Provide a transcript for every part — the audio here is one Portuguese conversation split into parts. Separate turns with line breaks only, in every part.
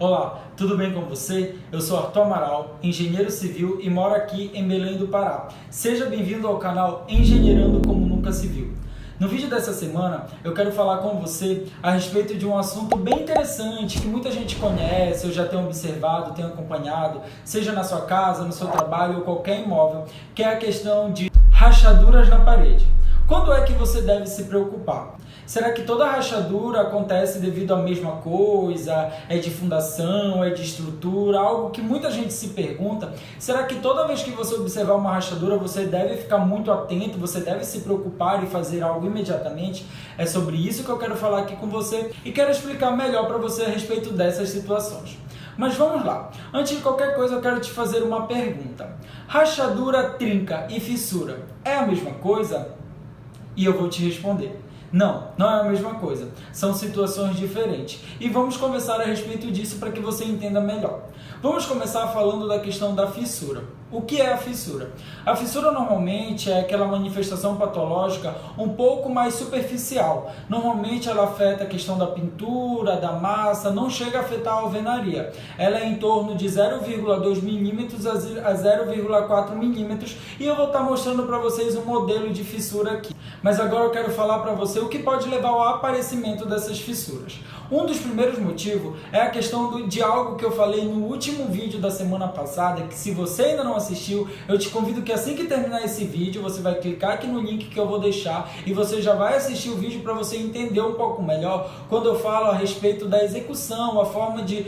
Olá, tudo bem com você? Eu sou Arthur Amaral, engenheiro civil e moro aqui em Belém do Pará. Seja bem-vindo ao canal Engenheirando Como Nunca Se Viu. No vídeo dessa semana, eu quero falar com você a respeito de um assunto bem interessante que muita gente conhece, eu já tenho observado, tenho acompanhado, seja na sua casa, no seu trabalho ou qualquer imóvel, que é a questão de rachaduras na parede. Quando é que você deve se preocupar? Será que toda rachadura acontece devido à mesma coisa? É de fundação? É de estrutura? Algo que muita gente se pergunta. Será que toda vez que você observar uma rachadura, você deve ficar muito atento, você deve se preocupar e fazer algo imediatamente? É sobre isso que eu quero falar aqui com você e quero explicar melhor para você a respeito dessas situações. Mas vamos lá. Antes de qualquer coisa, eu quero te fazer uma pergunta. Rachadura, trinca e fissura é a mesma coisa? E eu vou te responder. Não, não é a mesma coisa. São situações diferentes. E vamos conversar a respeito disso para que você entenda melhor. Vamos começar falando da questão da fissura. O que é a fissura? A fissura normalmente é aquela manifestação patológica um pouco mais superficial. Normalmente ela afeta a questão da pintura, da massa, não chega a afetar a alvenaria. Ela é em torno de 0,2 milímetros a 0,4 milímetros e eu vou estar mostrando para vocês um modelo de fissura aqui. Mas agora eu quero falar para você o que pode levar ao aparecimento dessas fissuras. Um dos primeiros motivos é a questão de algo que eu falei no último vídeo da semana passada, que se você ainda não assistiu, eu te convido que assim que terminar esse vídeo, você vai clicar aqui no link que eu vou deixar e você já vai assistir o vídeo para você entender um pouco melhor quando eu falo a respeito da execução, a forma de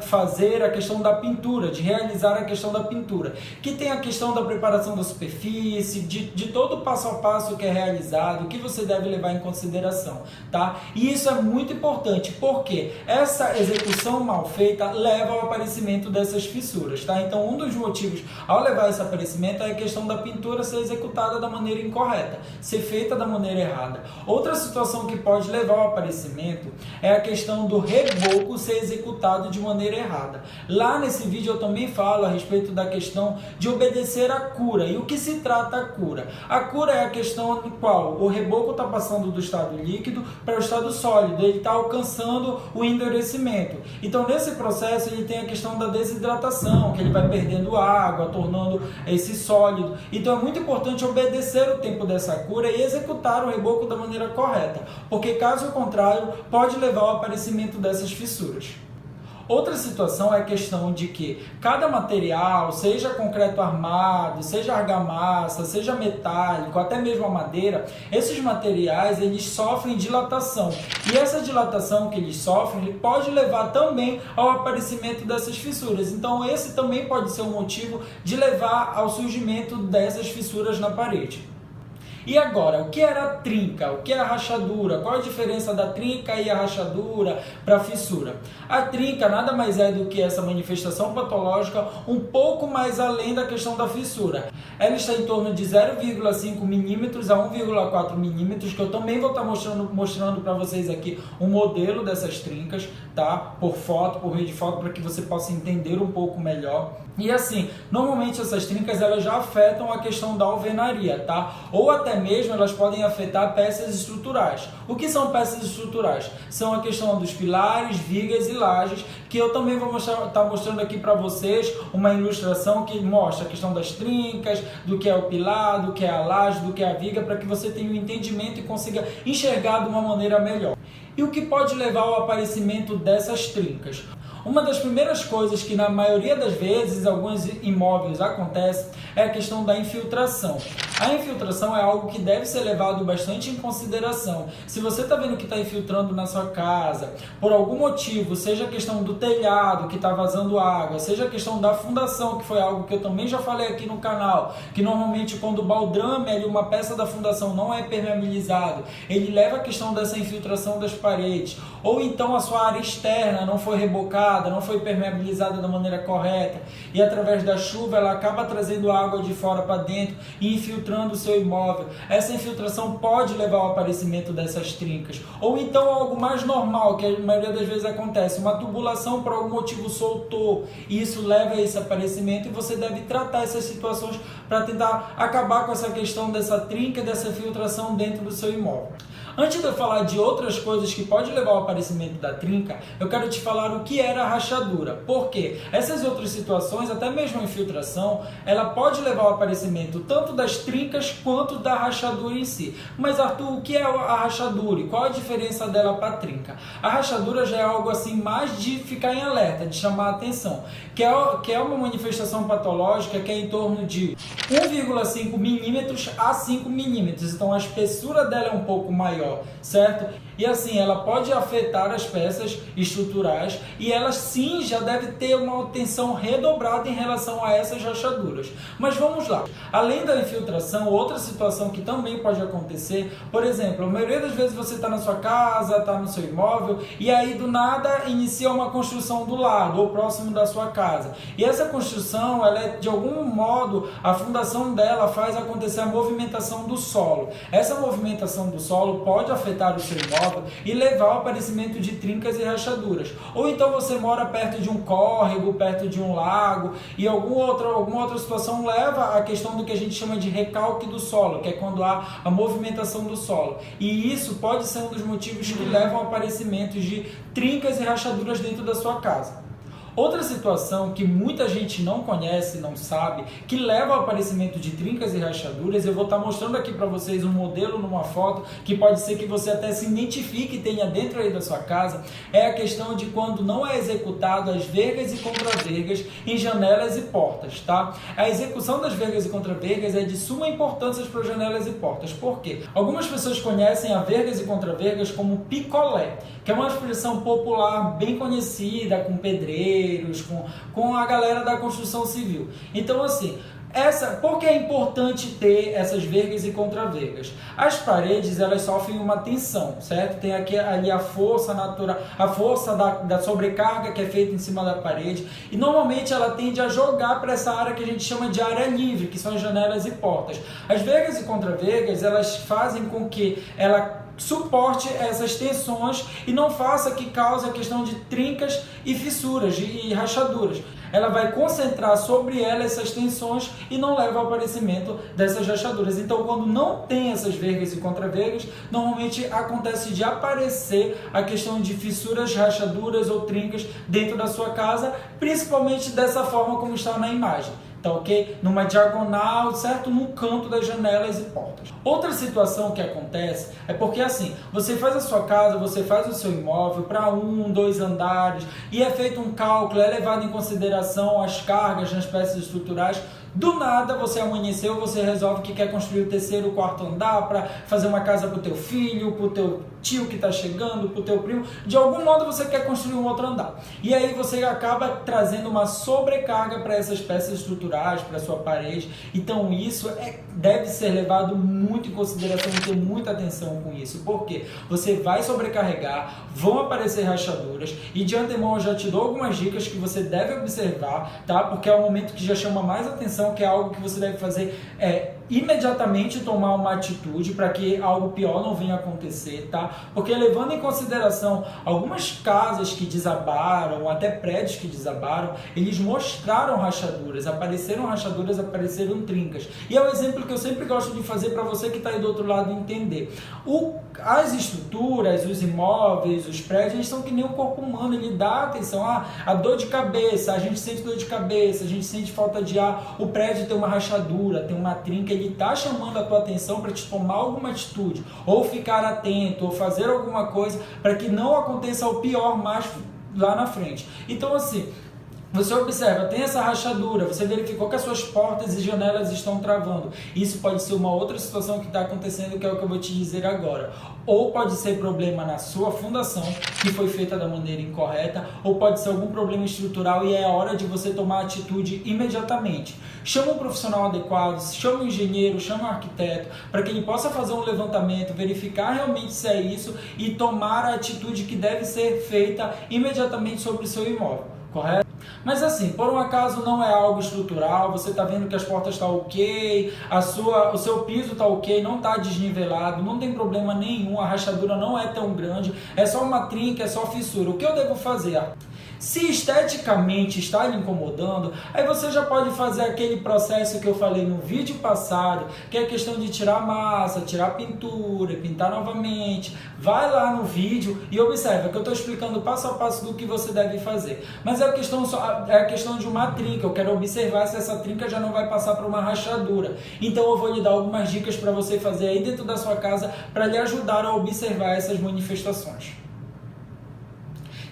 fazer a questão da pintura, de realizar a questão da pintura, que tem a questão da preparação da superfície, de todo o passo a passo que é realizado, que você deve levar em consideração, tá? E isso é muito importante, porque essa execução mal feita leva ao aparecimento dessas fissuras, tá? Então, um dos motivos ao levar esse aparecimento é a questão da pintura ser executada da maneira incorreta, ser feita da maneira errada. Outra situação que pode levar ao aparecimento é a questão do reboco ser executado de maneira errada. Lá nesse vídeo eu também falo a respeito da questão de obedecer à cura. E o que se trata a cura? A cura é a questão no qual o reboco está passando do estado líquido para o estado sólido, ele está alcançando o endurecimento. Então nesse processo ele tem a questão da desidratação, que ele vai perdendo água, tornando esse sólido. Então é muito importante obedecer o tempo dessa cura e executar o reboco da maneira correta, porque caso contrário pode levar ao aparecimento dessas fissuras. Outra situação é a questão de que cada material, seja concreto armado, seja argamassa, seja metálico, até mesmo a madeira, esses materiais eles sofrem dilatação. E essa dilatação que eles sofrem ele pode levar também ao aparecimento dessas fissuras. Então esse também pode ser um motivo de levar ao surgimento dessas fissuras na parede. E agora, o que era a trinca? O que é a rachadura? Qual a diferença da trinca e a rachadura para a fissura? A trinca nada mais é do que essa manifestação patológica um pouco mais além da questão da fissura. Ela está em torno de 0,5 milímetros a 1,4 milímetros, que eu também vou estar mostrando para vocês aqui um modelo dessas trincas, tá? Por meio de foto, para que você possa entender um pouco melhor. E assim, normalmente essas trincas elas já afetam a questão da alvenaria, tá? Ou até mesmo elas podem afetar peças estruturais. O que são peças estruturais? São a questão dos pilares, vigas e lajes, que eu também vou estar mostrando aqui para vocês uma ilustração que mostra a questão das trincas, do que é o pilar, do que é a laje, do que é a viga, para que você tenha um entendimento e consiga enxergar de uma maneira melhor. E o que pode levar ao aparecimento dessas trincas? Uma das primeiras coisas que na maioria das vezes alguns imóveis acontece é a questão da infiltração. A infiltração é algo que deve ser levado bastante em consideração. Se você está vendo que está infiltrando na sua casa, por algum motivo, seja a questão do telhado que está vazando água, seja a questão da fundação, que foi algo que eu também já falei aqui no canal, que normalmente quando o baldrame, ali, uma peça da fundação não é permeabilizado, ele leva a questão dessa infiltração das paredes. Ou então a sua área externa não foi rebocada, não foi permeabilizada da maneira correta e através da chuva ela acaba trazendo água de fora para dentro e infiltrando o seu imóvel. Essa infiltração pode levar ao aparecimento dessas trincas. Ou então algo mais normal, que a maioria das vezes acontece, uma tubulação por algum motivo soltou e isso leva a esse aparecimento e você deve tratar essas situações para tentar acabar com essa questão dessa trinca, dessa filtração dentro do seu imóvel. Antes de eu falar de outras coisas que podem levar ao aparecimento da trinca, eu quero te falar o que era a rachadura. Por quê? Essas outras situações, até mesmo a infiltração, ela pode levar ao aparecimento tanto das trincas quanto da rachadura em si. Mas Arthur, o que é a rachadura e qual a diferença dela para a trinca? A rachadura já é algo assim mais de ficar em alerta, de chamar a atenção, que é uma manifestação patológica que é em torno de 1,5 milímetros a 5 milímetros. Então a espessura dela é um pouco maior, certo? E assim, ela pode afetar as peças estruturais e ela sim já deve ter uma atenção redobrada em relação a essas rachaduras. Mas vamos lá. Além da infiltração, outra situação que também pode acontecer, por exemplo, a maioria das vezes você está na sua casa, está no seu imóvel e aí do nada inicia uma construção do lado ou próximo da sua casa. E essa construção, ela é, de algum modo, a fundação dela faz acontecer a movimentação do solo. Essa movimentação do solo pode afetar o seu imóvel e levar ao aparecimento de trincas e rachaduras. Ou então você mora perto de um córrego, perto de um lago e alguma outra situação leva à questão do que a gente chama de recalque do solo, que é quando há a movimentação do solo. E isso pode ser um dos motivos que levam ao aparecimento de trincas e rachaduras dentro da sua casa. Outra situação que muita gente não conhece, não sabe, que leva ao aparecimento de trincas e rachaduras, eu vou estar mostrando aqui para vocês um modelo numa foto que pode ser que você até se identifique e tenha dentro aí da sua casa, é a questão de quando não é executado as vergas e contravergas em janelas e portas, tá? A execução das vergas e contravergas é de suma importância para janelas e portas. Por quê? Algumas pessoas conhecem a vergas e contravergas como picolé, que é uma expressão popular bem conhecida com pedreiros, com a galera da construção civil. Então, assim, por que é importante ter essas vergas e contravergas? As paredes, elas sofrem uma tensão, certo? Tem aqui ali a força natural, a força da sobrecarga que é feita em cima da parede, e normalmente ela tende a jogar para essa área que a gente chama de área livre, que são as janelas e portas. As vergas e contravergas, elas fazem com que ela suporte essas tensões e não faça que cause a questão de trincas e fissuras e rachaduras. Ela vai concentrar sobre ela essas tensões e não leva ao aparecimento dessas rachaduras. Então, quando não tem essas vergas e contravergas, normalmente acontece de aparecer a questão de fissuras, rachaduras ou trincas dentro da sua casa, principalmente dessa forma como está na imagem. Tá ok? Numa diagonal, certo? No canto das janelas e portas. Outra situação que acontece é porque assim, você faz a sua casa, você faz o seu imóvel para 1, 2 andares e é feito um cálculo, é levado em consideração as cargas nas peças estruturais. Do nada você amanheceu, você resolve que quer construir o 3º, o 4º andar para fazer uma casa para o teu filho, para o teu tio que está chegando, para o teu primo. De algum modo você quer construir um outro andar. E aí você acaba trazendo uma sobrecarga para essas peças estruturais, para a sua parede. Então isso deve ser levado muito em consideração e ter muita atenção com isso. Por quê? Você vai sobrecarregar, vão aparecer rachaduras e de antemão eu já te dou algumas dicas que você deve observar, tá? Porque é o momento que já chama mais atenção, que é algo que você deve fazer imediatamente tomar uma atitude para que algo pior não venha a acontecer, tá? Porque levando em consideração algumas casas que desabaram, até prédios que desabaram, eles mostraram rachaduras, apareceram trincas. E é o exemplo que eu sempre gosto de fazer para você que está aí do outro lado entender. As estruturas, os imóveis, os prédios, eles são que nem o corpo humano, ele dá atenção, a dor de cabeça, a gente sente dor de cabeça, a gente sente falta de ar, o prédio tem uma rachadura, tem uma trinca, ele está chamando a tua atenção para te tomar alguma atitude, ou ficar atento, ou fazer alguma coisa para que não aconteça o pior mais lá na frente. Então assim, você observa, tem essa rachadura, você verificou que as suas portas e janelas estão travando. Isso pode ser uma outra situação que está acontecendo, que é o que eu vou te dizer agora. Ou pode ser problema na sua fundação, que foi feita da maneira incorreta, ou pode ser algum problema estrutural e é hora de você tomar atitude imediatamente. Chama um profissional adequado, chama um engenheiro, chama um arquiteto, para que ele possa fazer um levantamento, verificar realmente se é isso e tomar a atitude que deve ser feita imediatamente sobre o seu imóvel, correto? Mas assim, por um acaso não é algo estrutural, você está vendo que as portas estão ok, o seu piso está ok, não está desnivelado, não tem problema nenhum, a rachadura não é tão grande, é só uma trinca, é só fissura. O que eu devo fazer? Se esteticamente está lhe incomodando, aí você já pode fazer aquele processo que eu falei no vídeo passado, que é a questão de tirar a massa, tirar a pintura, pintar novamente. Vai lá no vídeo e observa que eu estou explicando passo a passo do que você deve fazer. Mas é a questão de uma trinca. Eu quero observar se essa trinca já não vai passar para uma rachadura. Então eu vou lhe dar algumas dicas para você fazer aí dentro da sua casa para lhe ajudar a observar essas manifestações.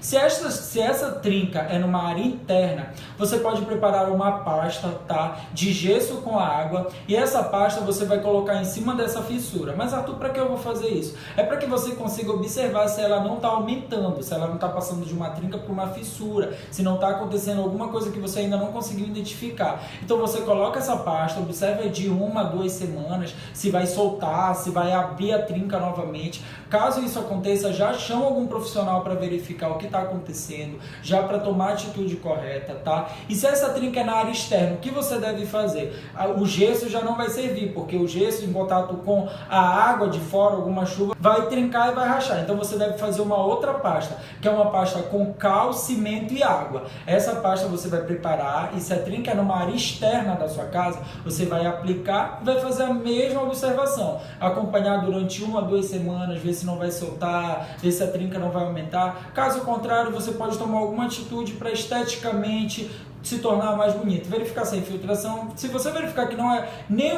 Se essa trinca é numa área interna, você pode preparar uma pasta, tá, de gesso com água, e essa pasta você vai colocar em cima dessa fissura. Mas Arthur, para que eu vou fazer isso? É para que você consiga observar se ela não está aumentando, se ela não está passando de uma trinca para uma fissura, se não está acontecendo alguma coisa que você ainda não conseguiu identificar. Então você coloca essa pasta, observa de 1 a 2 semanas, se vai soltar, se vai abrir a trinca novamente. Caso isso aconteça, já chama algum profissional para verificar o que está acontecendo, já para tomar a atitude correta, tá? E se essa trinca é na área externa, o que você deve fazer? O gesso já não vai servir, porque o gesso em contato com a água de fora, alguma chuva, vai trincar e vai rachar. Então você deve fazer uma outra pasta, que é uma pasta com cal, cimento e água. Essa pasta você vai preparar, e se a trinca é numa área externa da sua casa, você vai aplicar e vai fazer a mesma observação. Acompanhar durante 1 a 2 semanas, ver se não vai soltar, ver se a trinca não vai aumentar. Caso contrário, você pode tomar alguma atitude para esteticamente se tornar mais bonito. Verificar se a infiltração, se você verificar que não é nem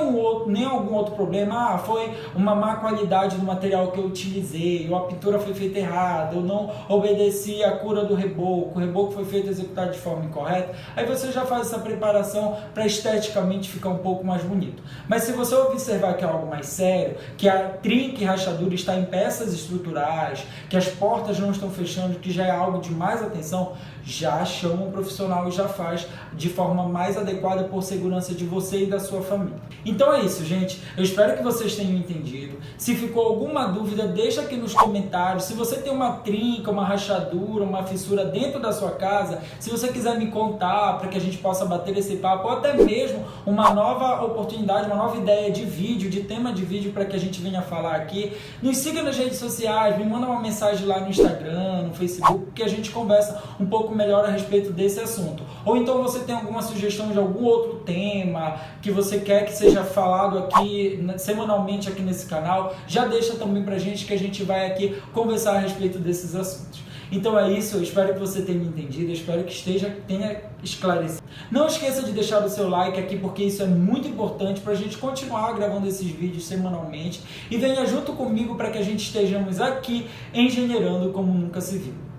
algum outro problema, foi uma má qualidade do material que eu utilizei, ou a pintura foi feita errada, eu não obedeci a cura do reboco, o reboco foi feito executado de forma incorreta, aí você já faz essa preparação para esteticamente ficar um pouco mais bonito. Mas se você observar que é algo mais sério, que a trinca e rachadura está em peças estruturais, que as portas não estão fechando, que já é algo de mais atenção, já chama um profissional e já faz de forma mais adequada por segurança de você e da sua família. Então é isso, gente. Eu espero que vocês tenham entendido. Se ficou alguma dúvida, deixa aqui nos comentários. Se você tem uma trinca, uma rachadura, uma fissura dentro da sua casa, se você quiser me contar para que a gente possa bater esse papo, ou até mesmo uma nova oportunidade, uma nova ideia de vídeo, de tema de vídeo para que a gente venha falar aqui, nos siga nas redes sociais, me manda uma mensagem lá no Instagram, no Facebook, que a gente conversa um pouco melhor a respeito desse assunto. Ou então você tem alguma sugestão de algum outro tema que você quer que seja falado aqui semanalmente aqui nesse canal, já deixa também pra gente que a gente vai aqui conversar a respeito desses assuntos. Então é isso, eu espero que você tenha entendido, eu espero que tenha esclarecido. Não esqueça de deixar o seu like aqui, porque isso é muito importante para a gente continuar gravando esses vídeos semanalmente, e venha junto comigo para que a gente estejamos aqui engenheirando como nunca se viu.